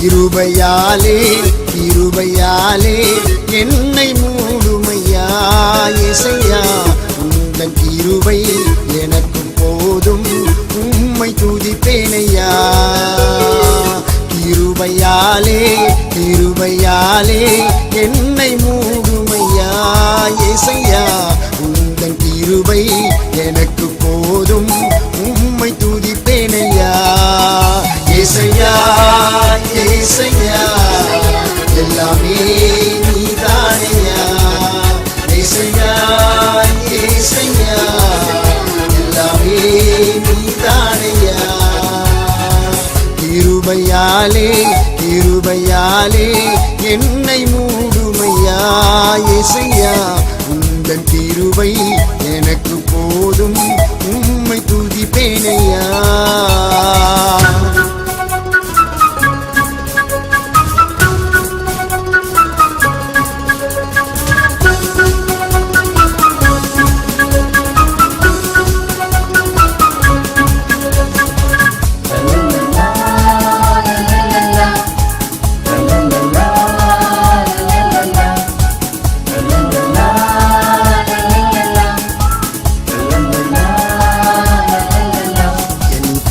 கிருபையாலே கிருபையாலே என்னை மூடுமையா இயேசையா, உந்தன் கிருபை எனக்கு போதும், உம்மை துதிப்பேனையா. கிருபையாலே கிருபையாலே என்னை மூடுமையா இயேசையா, உந்தன் கிருபை எனக்கு போதும், உம்மை துதிப்பேனையா. இயேசையா இயேசையா எல்லாமே நீதானையா. இயேசையா இயேசையா எல்லாமே நீதானையா. கிருபையாலே கிருபையாலே என்னை மூடுமையா இயேசையா, உந்தன் கிருபை எனக்கு போதும், உம்மை துதிப்பேனையா.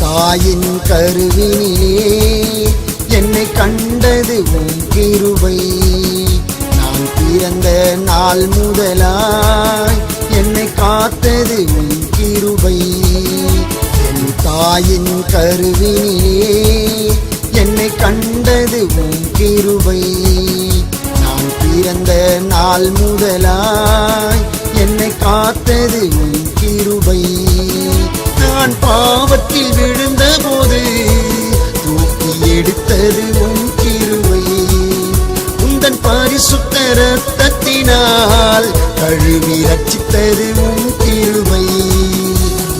தாயின் கருவினிலே என்னை கண்டது உம் கிருபை, நான் பிறந்த நாள் முதலாய் என்னை காத்தது உம் கிருபை. என் தாயின் கருவினிலே என்னை கண்டது உம் கிருபை, நான் பிறந்த நாள் முதலாய் என்னை காத்தது உம் கிருபை. நான் பாவத்தில் விழுந்த போது தூக்கி எடுத்தது உம் கிருபை, உந்தன் பரிசுத்த இரத்தத்தினால் கழுவி ரட்சித்தது உம் கிருபை.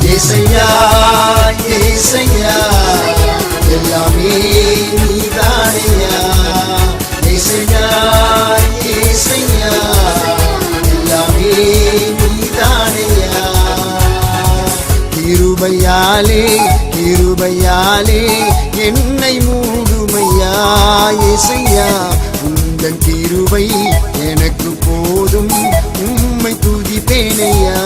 இயேசையா இயேசையா எல்லாமே நீதானையா. இயேசையா இயேசையா எல்லாமே நீதானையா. கிருபையாலே கிருபையாலே என்னை மூடுமையா இயேசையா, உந்தன் கிருபை எனக்கு போதும், உம்மை துதிப்பேனையா.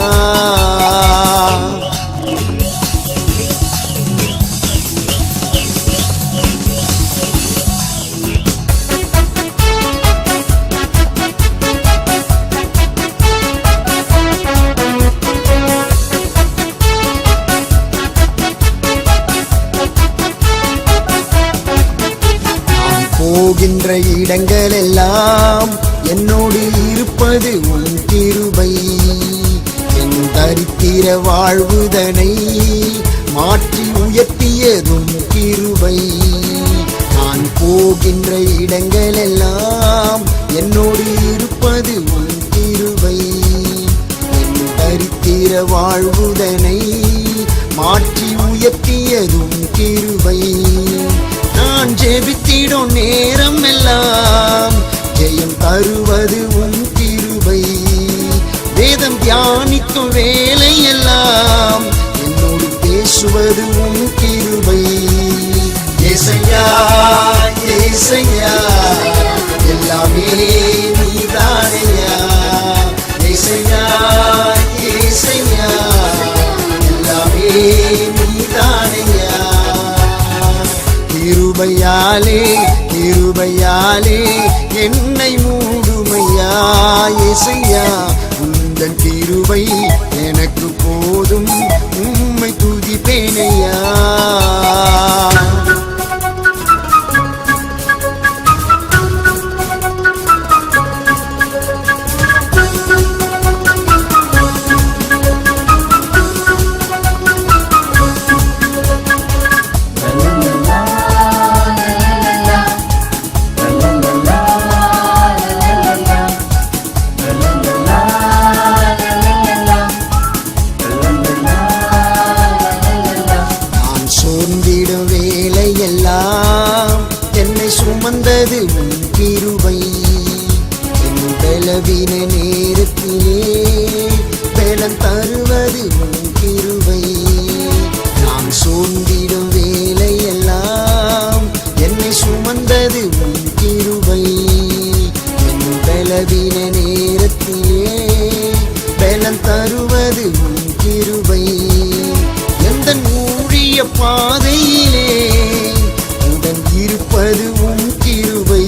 போகின்ற இடங்களெல்லாம் என்னோடு இருப்பது உன் கிருபை, என் தரித்திர வாழ்வுதனை மாற்றி உயர்த்தியதும் கிருபை. நான் போகின்ற இடங்களெல்லாம் என்னோடு இருப்பது உன் கிருபை, என் தரித்திர வாழ்வுதனை மாற்றி உயர்த்தியதும் கிருபை. நான் ஜெபித்திடும் நேரம் எல்லாம் ஜெயம் தருவது உன் கிருபை, வேதம் தியானிக்கும் வேலை எல்லாம் என்னோடு பேசுவது உன் கிருபை. இயேசையா இயேசையா எல்லாமே நீதானையா. இயேசையா இயேசையா எல்லாமே நீதானையா. கிருபையாலே கிருபையாலே என்னை மூடுமையா இயேசையா, உந்தன் கிருபை எனக்கு போதும், உம்மை துதிப்பேனையா. la பலவீன நேரத்திலே பலன் தருவது உம் கிருபை. நான் சோர்ந்திடும் வேலையெல்லாம் என்னை சுமந்தது உம் கிருபை. என் பலவீன நேரத்திலே பலன் தருவது உம் கிருபை. எந்த ஊழிய பாதையிலே உடன் இருப்பது உம் கிருபை.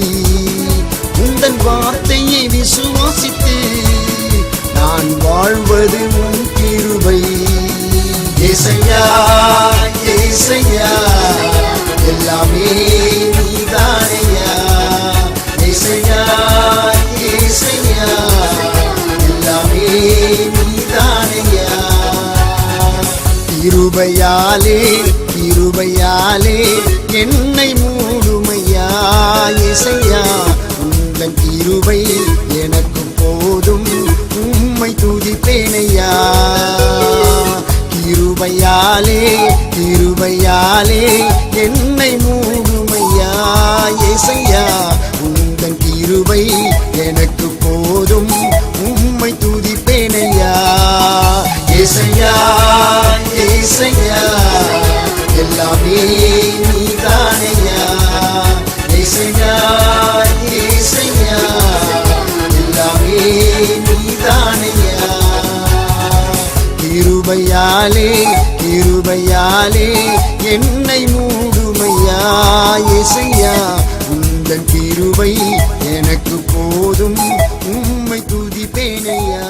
உந்தன் வார்த்தையை விசுவாசித்து நான் வாழ்வது உம் கிருபை. ஏசையா ஏசையா எல்லாமே நீதானையா. ஏசையா ஏசையா எல்லாமே நீதானையா. கிருபையாலே கிருபையாலே என்னை மூடுமையா. ஏசையா உந்தன் கிருபை எனக்கு போதும், உம்மை துதிப்பேனையா. கிருபையாலே கிருபையாலே என்னை மூடுமையா. ஏசையா உந்தன் கிருபை எனக்கு போதும், உம்மை துதிப்பேனையா. ஏசையா ஏசையா எல்லாமே நீதானையா. ஏசையா ஏசையா எல்லாமே நீதானையா. கிருபையாலே கிருபையாலே என்னை மூடுமையா. ஏசையா உந்தன் கிருபை எனக்கு போதும், உம்மை துதிப்பேனையா.